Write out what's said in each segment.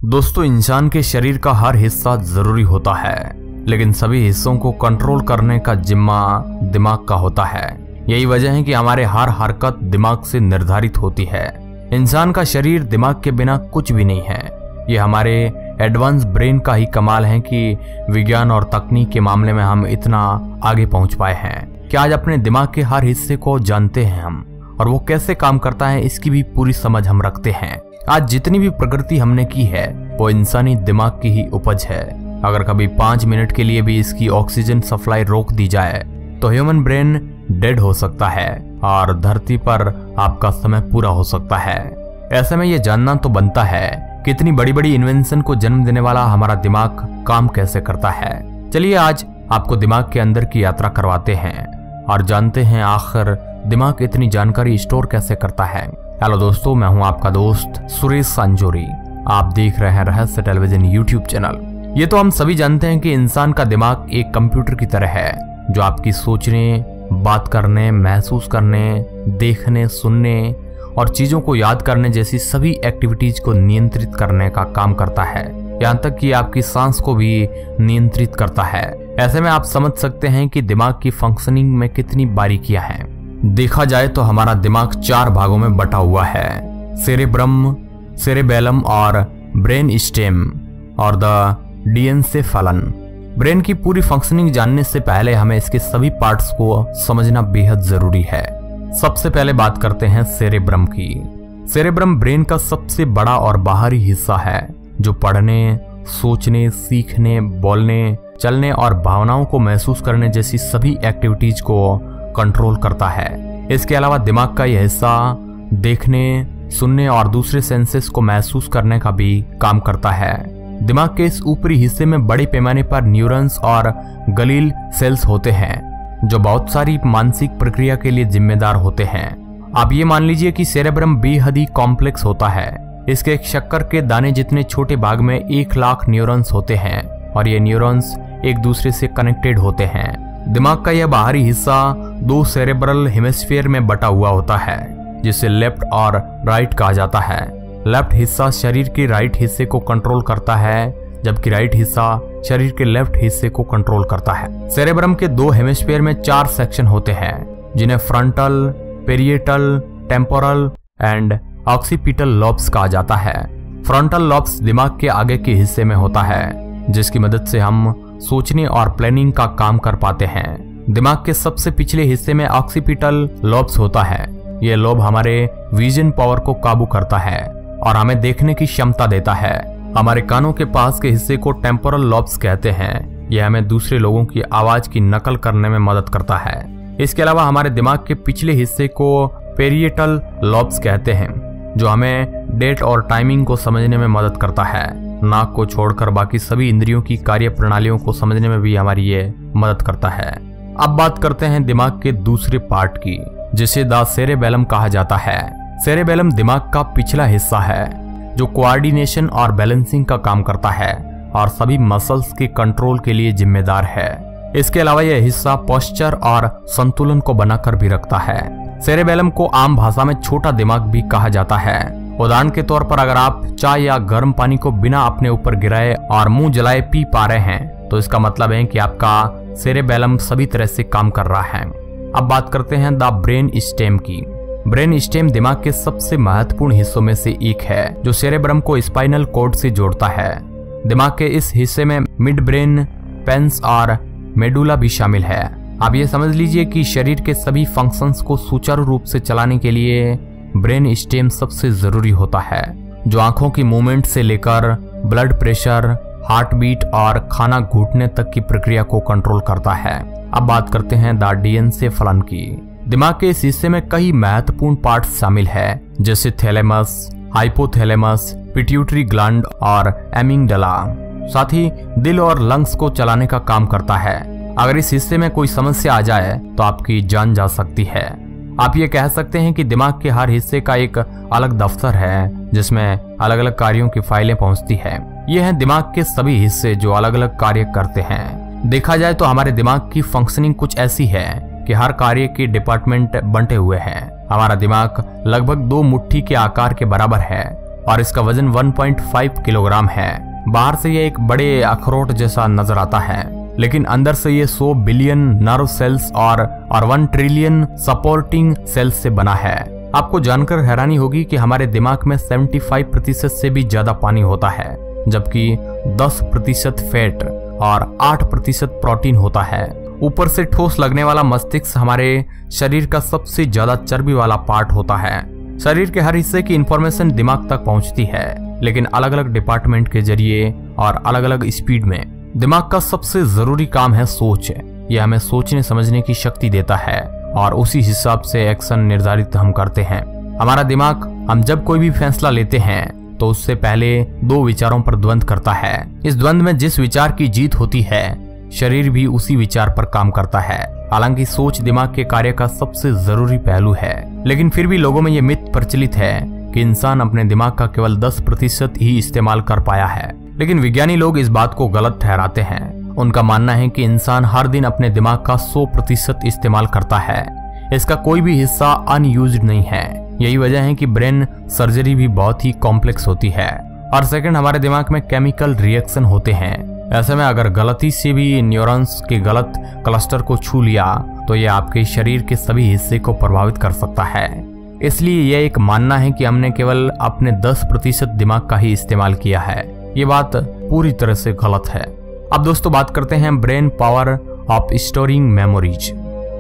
दोस्तों, इंसान के शरीर का हर हिस्सा जरूरी होता है, लेकिन सभी हिस्सों को कंट्रोल करने का जिम्मा दिमाग का होता है। यही वजह है कि हमारे हर हरकत दिमाग से निर्धारित होती है। इंसान का शरीर दिमाग के बिना कुछ भी नहीं है। ये हमारे एडवांस ब्रेन का ही कमाल है कि विज्ञान और तकनीक के मामले में हम इतना आगे पहुंच पाए हैं कि आज अपने दिमाग के हर हिस्से को जानते हैं हम, और वो कैसे काम करता है इसकी भी पूरी समझ हम रखते हैं। आज जितनी भी प्रगति हमने की है वो इंसानी दिमाग की ही उपज है। अगर कभी 5 मिनट के लिए भी इसकी ऑक्सीजन सप्लाई रोक दी जाए तो ह्यूमन ब्रेन डेड हो सकता है और धरती पर आपका समय पूरा हो सकता है। ऐसे में ये जानना तो बनता है कि इतनी बड़ी बड़ी इन्वेंशन को जन्म देने वाला हमारा दिमाग काम कैसे करता है। चलिए आज आपको दिमाग के अंदर की यात्रा करवाते हैं और जानते हैं आखिर दिमाग इतनी जानकारी स्टोर कैसे करता है। हेलो दोस्तों, मैं हूं आपका दोस्त सुरेश सांजोरी। आप देख रहे हैं रहस्य टेलीविजन यूट्यूब चैनल। ये तो हम सभी जानते हैं कि इंसान का दिमाग एक कंप्यूटर की तरह है जो आपकी सोचने, बात करने, महसूस करने, देखने, सुनने और चीजों को याद करने जैसी सभी एक्टिविटीज को नियंत्रित करने का काम करता है। यहाँ तक कि आपकी सांस को भी नियंत्रित करता है। ऐसे में आप समझ सकते हैं कि दिमाग की फंक्शनिंग में कितनी बारीकियां हैं। देखा जाए तो हमारा दिमाग 4 भागों में बटा हुआ है: सेरेब्रम, सेरेबेलम और ब्रेन स्टेम और द डिएनसेफेलन। ब्रेन की पूरी फंक्शनिंग जानने से पहले हमें इसके सभी पार्ट्स को समझना बेहद जरूरी है। सबसे पहले बात करते हैं सेरेब्रम की। सेरेब्रम ब्रेन का सबसे बड़ा और बाहरी हिस्सा है जो पढ़ने, सोचने, सीखने, बोलने, चलने और भावनाओं को महसूस करने जैसी सभी एक्टिविटीज को कंट्रोल करता है। इसके अलावा दिमाग का यह हिस्सा देखने, सुनने और दूसरे सेंसेस को महसूस करने का भी काम करता है। दिमाग के इस ऊपरी हिस्से में बड़े पैमाने पर न्यूरॉन्स और गलील सेल्स होते हैं जो बहुत सारी मानसिक प्रक्रिया के लिए जिम्मेदार होते हैं। आप ये मान लीजिए कि सेरेब्रम बेहद ही कॉम्प्लेक्स होता है। इसके एक शक्कर के दाने जितने छोटे भाग में 1 लाख न्यूरॉन्स होते हैं और ये न्यूरॉन्स एक दूसरे से कनेक्टेड होते हैं। दिमाग का यह बाहरी हिस्सा 2 सेरेब्रल हेमिस्फीयर में बटा हुआ होता है जिसे लेफ्ट और राइट कहा जाता है। लेफ्ट हिस्सा शरीर के राइट हिस्से को कंट्रोल करता है जबकि राइट हिस्सा शरीर के लेफ्ट हिस्से को कंट्रोल करता है। सेरेब्रम के 2 हेमिस्फीयर में 4 सेक्शन होते हैं जिन्हें frontal, parietal, temporal and occipital lobes कहा जाता है। फ्रंटल लॉब्स दिमाग के आगे के हिस्से में होता है जिसकी मदद से हम सोचने और प्लानिंग का काम कर पाते हैं। दिमाग के सबसे पिछले हिस्से में ऑक्सीपिटल लॉब्स होता है। यह लोब हमारे विजन पावर को काबू करता है और हमें देखने की क्षमता देता है। हमारे कानों के पास के हिस्से को टेम्पोरल लॉब्स कहते हैं। यह हमें दूसरे लोगों की आवाज की नकल करने में मदद करता है। इसके अलावा हमारे दिमाग के पिछले हिस्से को पेरिएटल लॉब्स कहते हैं जो हमें डेट और टाइमिंग को समझने में मदद करता है। नाक को छोड़कर बाकी सभी इंद्रियों की कार्य प्रणालियों को समझने में भी हमारी ये मदद करता है। अब बात करते हैं दिमाग के दूसरे पार्ट की जिसे द सेरेबेलम कहा जाता है। सेरेबेलम दिमाग का पिछला हिस्सा है जो कोऑर्डिनेशन और बैलेंसिंग का काम करता है और सभी मसल्स के कंट्रोल के लिए जिम्मेदार है। इसके अलावा यह हिस्सा पोस्चर और संतुलन को बनाकर भी रखता है। सेरेबेलम को आम भाषा में छोटा दिमाग भी कहा जाता है। उदाहरण के तौर पर अगर आप चाय या गर्म पानी को बिना अपने ऊपर गिराए और मुंह जलाए पी पा रहे हैं तो इसका मतलब है कि आपका सेरेबेलम सभी तरह से काम कर रहा है। अब बात करते हैं द ब्रेन स्टेम की। ब्रेन स्टेम दिमाग के सबसे महत्वपूर्ण हिस्सों में से एक है जो सेरेब्रम को स्पाइनल कॉर्ड से जोड़ता है। दिमाग के इस हिस्से में मिड ब्रेन, पेंस और मेडुला भी शामिल है। आप ये समझ लीजिए कि शरीर के सभी फंक्शंस को सुचारू रूप से चलाने के लिए ब्रेन स्टेम सबसे जरूरी होता है जो आंखों की मूवमेंट से लेकर ब्लड प्रेशर, हार्ट बीट और खाना घुटने तक की प्रक्रिया को कंट्रोल करता है। अब बात करते हैं द डिएनसेफेलन की। दिमाग के इस हिस्से में कई महत्वपूर्ण पार्ट्स शामिल है जैसे थैलेमस, हाइपोथैलेमस, पिट्यूटरी ग्लैंड और एमिगडाला। साथ ही दिल और लंग्स को चलाने का काम करता है। अगर इस हिस्से में कोई समस्या आ जाए तो आपकी जान जा सकती है। आप ये कह सकते हैं कि दिमाग के हर हिस्से का एक अलग दफ्तर है जिसमें अलग अलग कार्यों की फाइलें पहुंचती है। ये हैं दिमाग के सभी हिस्से जो अलग अलग कार्य करते हैं। देखा जाए तो हमारे दिमाग की फंक्शनिंग कुछ ऐसी है कि हर कार्य के डिपार्टमेंट बंटे हुए हैं। हमारा दिमाग लगभग 2 मुट्ठी के आकार के बराबर है। और इसका वजन 1.5 किलोग्राम है। बाहर से ये एक बड़े अखरोट जैसा नजर आता है, लेकिन अंदर से ये 100 बिलियन नर्व सेल्स और 1 ट्रिलियन सपोर्टिंग सेल्स से बना है। आपको जानकर हैरानी होगी कि हमारे दिमाग में 75% से भी ज्यादा पानी होता है, जबकि 10% फैट और 8% प्रोटीन होता है। ऊपर से ठोस लगने वाला मस्तिष्क हमारे शरीर का सबसे ज्यादा चर्बी वाला पार्ट होता है। शरीर के हर हिस्से की इंफॉर्मेशन दिमाग तक पहुंचती है, लेकिन अलग अलग डिपार्टमेंट के जरिए और अलग अलग स्पीड में। दिमाग का सबसे जरूरी काम है सोच। यह हमें सोचने समझने की शक्ति देता है और उसी हिसाब से एक्शन निर्धारित हम करते हैं। हमारा दिमाग हम जब कोई भी फैसला लेते हैं तो उससे पहले 2 विचारों पर द्वंद्व करता है। इस द्वंद्व में जिस विचार की जीत होती है, शरीर भी उसी विचार पर काम करता है। हालांकि सोच दिमाग के कार्य का सबसे जरूरी पहलू है, लेकिन फिर भी लोगों में यह मिथ प्रचलित है कि इंसान अपने दिमाग का केवल 10% ही इस्तेमाल कर पाया है। लेकिन विज्ञानी लोग इस बात को गलत ठहराते हैं। उनका मानना है कि इंसान हर दिन अपने दिमाग का 100% इस्तेमाल करता है। इसका कोई भी हिस्सा अनयूज्ड नहीं है। यही वजह है कि ब्रेन सर्जरी भी बहुत ही कॉम्प्लेक्स होती है। हर सेकंड हमारे दिमाग में केमिकल रिएक्शन होते हैं। ऐसे में अगर गलती से भी न्यूरॉन्स के गलत क्लस्टर को छू लिया तो यह आपके शरीर के सभी हिस्से को प्रभावित कर सकता है। इसलिए यह एक मानना है कि हमने केवल अपने 10% दिमाग का ही इस्तेमाल किया है। ये बात पूरी तरह से गलत है। अब दोस्तों बात करते हैं brain power of storing memories.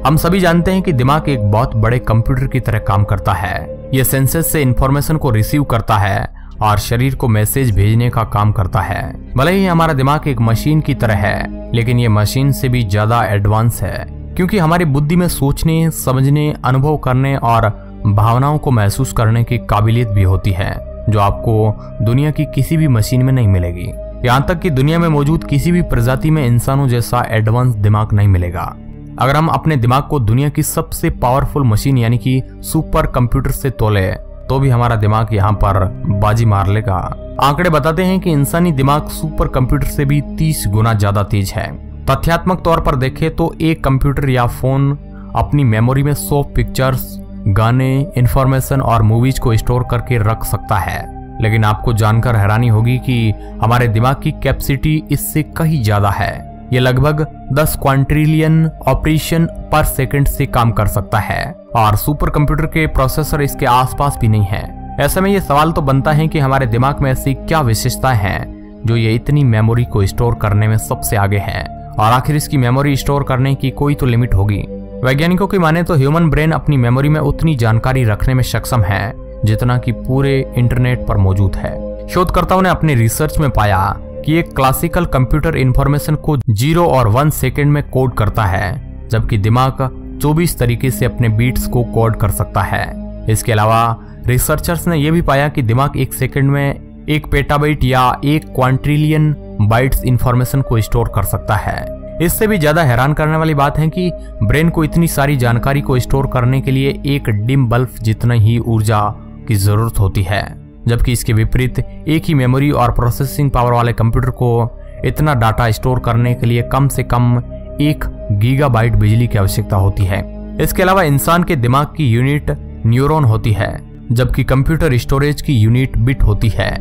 हम सभी जानते हैं कि दिमाग एक बहुत बड़े कंप्यूटर की तरह काम करता है। यह सेंसेस से इंफॉर्मेशन को रिसीव करता है और शरीर को मैसेज भेजने का काम करता है। भले ही हमारा दिमाग एक मशीन की तरह है, लेकिन ये मशीन से भी ज्यादा एडवांस है, क्योंकि हमारी बुद्धि में सोचने, समझने, अनुभव करने और भावनाओं को महसूस करने की काबिलियत भी होती है, जो आपको दुनिया की किसी भी मशीन में नहीं मिलेगी। यहाँ तक कि दुनिया में मौजूद किसी भी प्रजाति में इंसानों जैसा एडवांस दिमाग नहीं मिलेगा। अगर हम अपने दिमाग को दुनिया की सबसे पावरफुल मशीन यानी कि सुपर कंप्यूटर से तोले तो भी हमारा दिमाग यहाँ पर बाजी मार लेगा। आंकड़े बताते हैं कि इंसानी दिमाग सुपर कंप्यूटर से भी 30 गुना ज्यादा तेज है। तथ्यात्मक तौर पर देखें तो एक कंप्यूटर या फोन अपनी मेमोरी में 100 पिक्चर्स, गाने, इंफॉर्मेशन और मूवीज को स्टोर करके रख सकता है। लेकिन आपको जानकर हैरानी होगी कि हमारे दिमाग की कैपेसिटी इससे कहीं ज्यादा है। ये लगभग 10 क्वांट्रिलियन ऑपरेशन पर सेकंड से काम कर सकता है और सुपर कंप्यूटर के प्रोसेसर इसके आसपास भी नहीं है। ऐसे में ये सवाल तो बनता है कि हमारे दिमाग में ऐसी क्या विशेषताएं हैं जो ये इतनी मेमोरी को स्टोर करने में सबसे आगे है, और आखिर इसकी मेमोरी स्टोर करने की कोई तो लिमिट होगी। वैज्ञानिकों की माने तो ह्यूमन ब्रेन अपनी मेमोरी में उतनी जानकारी रखने में सक्षम है जितना कि पूरे इंटरनेट पर मौजूद है। शोधकर्ताओं ने अपनी रिसर्च में पाया कि एक क्लासिकल कंप्यूटर इंफॉर्मेशन को 0 और 1 सेकंड में कोड करता है, जबकि दिमाग 24 तरीके से अपने बीट्स को कोड कर सकता है। इसके अलावा रिसर्चर्स ने यह भी पाया कि दिमाग 1 सेकंड में 1 पेटाबाइट या 1 क्वांट्रिलियन बाइट्स इंफॉर्मेशन को स्टोर कर सकता है। इससे भी ज्यादा हैरान करने वाली बात है कि ब्रेन को इतनी सारी जानकारी को स्टोर करने के लिए एक डिम बल्ब जितना ही ऊर्जा की जरूरत होती है, जबकि इसके विपरीत एक ही मेमोरी और प्रोसेसिंग पावर वाले कंप्यूटर को इतना डाटा स्टोर करने के लिए कम से कम 1 गीगाबाइट बिजली की आवश्यकता होती है। इसके अलावा इंसान के दिमाग की यूनिट न्यूरॉन होती है, जबकि कंप्यूटर स्टोरेज की यूनिट बिट होती है।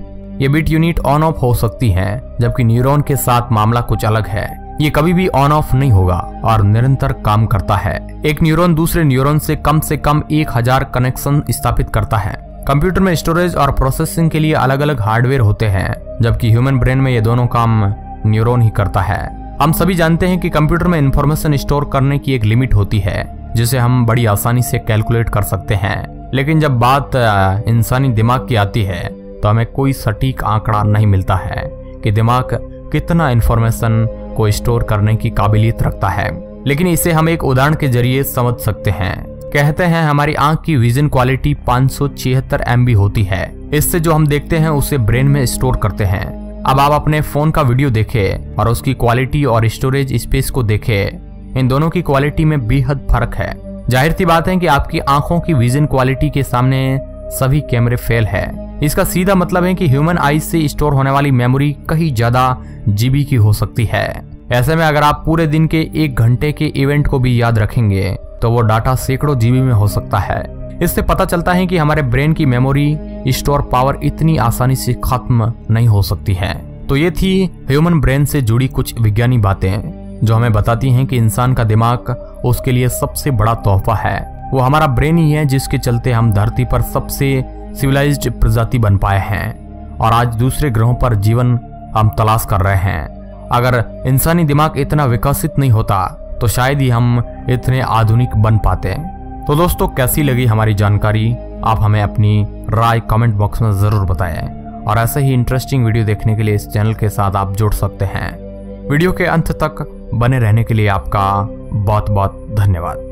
ये बिट यूनिट ऑन ऑफ हो सकती है, जबकि न्यूरॉन के साथ मामला कुछ अलग है। ये कभी भी ऑन ऑफ नहीं होगा और निरंतर काम करता है। एक न्यूरॉन दूसरे न्यूरॉन से कम 1000 कनेक्शन स्थापित करता है। कंप्यूटर में स्टोरेज और प्रोसेसिंग के लिए अलग अलग हार्डवेयर होते हैं, जबकि ह्यूमन ब्रेन में ये दोनों काम न्यूरॉन ही करता है। हम सभी जानते हैं कि कंप्यूटर में इंफॉर्मेशन स्टोर करने की एक लिमिट होती है, जिसे हम बड़ी आसानी से कैलकुलेट कर सकते हैं। लेकिन जब बात इंसानी दिमाग की आती है तो हमें कोई सटीक आंकड़ा नहीं मिलता है कि दिमाग कितना इंफॉर्मेशन को स्टोर करने की काबिलियत रखता है। लेकिन इसे हम एक उदाहरण के जरिए समझ सकते हैं। कहते हैं हमारी आंख की विजन क्वालिटी 576 MB होती है। इससे जो हम देखते हैं उसे ब्रेन में स्टोर करते हैं। अब आप अपने फोन का वीडियो देखें और उसकी क्वालिटी और स्टोरेज स्पेस को देखें। इन दोनों की क्वालिटी में बेहद फर्क है। जाहिर सी बात है कि आपकी आंखों की विजन क्वालिटी के सामने सभी कैमरे फेल है। इसका सीधा मतलब है कि ह्यूमन आईज से स्टोर होने वाली मेमोरी कहीं ज्यादा GB की हो सकती है। ऐसे में अगर आप पूरे दिन के 1 घंटे के इवेंट को भी याद रखेंगे तो वो डाटा सैकड़ों GB में हो सकता है। इससे पता चलता है कि हमारे ब्रेन की मेमोरी स्टोर पावर इतनी आसानी से खत्म नहीं हो सकती है। तो ये थी ह्यूमन ब्रेन से जुड़ी कुछ वैज्ञानिक बातें जो हमें बताती हैं कि इंसान का दिमाग उसके लिए सबसे बड़ा तोहफा है। वो हमारा ब्रेन ही है जिसके चलते हम धरती पर सबसे सिविलाइज्ड प्रजाति बन पाए हैं और आज दूसरे ग्रहों पर जीवन हम तलाश कर रहे हैं। अगर इंसानी दिमाग इतना विकसित नहीं होता तो शायद ही हम इतने आधुनिक बन पाते। तो दोस्तों, कैसी लगी हमारी जानकारी? आप हमें अपनी राय कमेंट बॉक्स में जरूर बताएं और ऐसे ही इंटरेस्टिंग वीडियो देखने के लिए इस चैनल के साथ आप जुड़ सकते हैं। वीडियो के अंत तक बने रहने के लिए आपका बहुत बहुत धन्यवाद।